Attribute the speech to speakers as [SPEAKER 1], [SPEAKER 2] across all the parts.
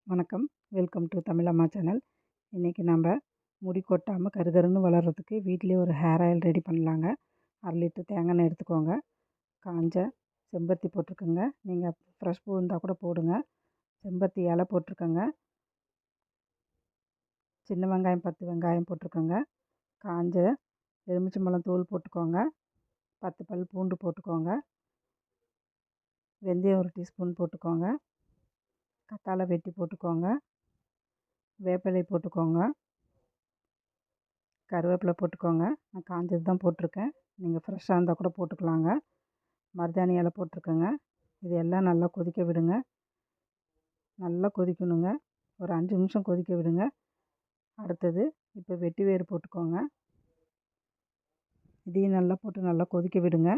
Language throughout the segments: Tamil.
[SPEAKER 1] வணக்கம். Welcome to Tamilamma channel. இன்றைக்கி நம்ம முடி கொட்டாமல் கருகருன்னு வளர்கிறதுக்கு வீட்டிலேயே ஒரு ஹேர் ஆயில் ரெடி பண்ணலாங்க. 1/2 லிட்டர் தேங்காய் எண்ணெய் எடுத்துக்கோங்க. காஞ்ச செம்பருத்தி போட்டிருக்கோங்க. நீங்கள் ஃப்ரெஷ் பூ இருந்தால் கூட போடுங்க. செம்பருத்தி இலை போட்டிருக்கோங்க. சின்ன வெங்காயம் 10 வெங்காயம் போட்டிருக்கோங்க. காஞ்ச எலுமிச்சம்பழம் தோல் போட்டுக்கோங்க. 10 பல் பூண்டு போட்டுக்கோங்க. வெந்தயம் 1 டீஸ்பூன் போட்டுக்கோங்க. கத்தாழை வெட்டி போட்டுக்கோங்க. வேப்பிலை போட்டுக்கோங்க. கருவேப்பிலை போட்டுக்கோங்க. நான் காஞ்சது தான் போட்டிருக்கேன். நீங்கள் ஃப்ரெஷ்ஷாக இருந்தால் கூட போட்டுக்கலாங்க. மருதாணி இலை போட்டிருக்கேங்க. இது எல்லாம் நல்லா கொதிக்க விடுங்க. நல்லா கொதிக்கணுங்க. ஒரு 5 நிமிஷம் கொதிக்க விடுங்க. அடுத்தது இப்போ வெட்டி வேர் போட்டுக்கோங்க. இதையும் நல்லா போட்டு நல்லா கொதிக்க விடுங்க.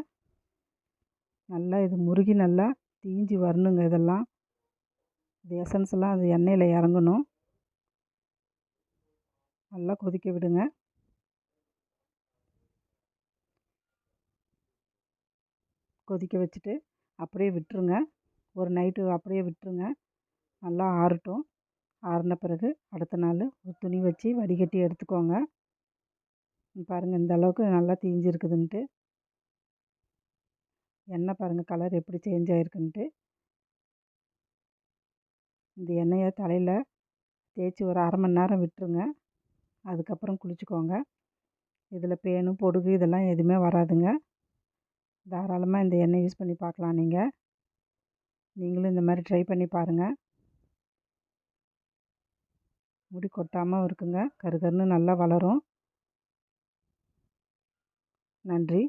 [SPEAKER 1] நல்லா இது முருகி நல்லா தீஞ்சு வரணுங்க. இதெல்லாம் இது எசன்ஸ் எல்லாம் அது எண்ணெயில் இறங்கணும். நல்லா கொதிக்க விடுங்க. கொதிக்க வச்சுட்டு அப்படியே விட்டுருங்க. ஒரு நைட்டு அப்படியே விட்டுருங்க. நல்லா ஆறட்டும். ஆறின பிறகு அடுத்த நாள் ஒரு துணி வச்சு வடிகட்டி எடுத்துக்கோங்க. பாருங்கள் இந்த அளவுக்கு நல்லா தீஞ்சிருக்குதுன்ட்டு. எண்ணெய் பாருங்கள் கலர் எப்படி சேஞ்ச் ஆகிருக்குன்ட்டு. இந்த எண்ணெயை தலையில் தேய்ச்சி ஒரு 1/2 மணி நேரம் விட்டுருங்க. அதுக்கப்புறம் குளிச்சுக்கோங்க. இதில் பேனு பொடுகு இதெல்லாம் எதுவுமே வராதுங்க. தாராளமாக இந்த எண்ணெய் யூஸ் பண்ணி பார்க்கலாம். நீங்களும் இந்த மாதிரி ட்ரை பண்ணி பாருங்கள். முடி கொட்டாமல் இருக்குங்க. கருகருன்னு நல்லா வளரும். நன்றி.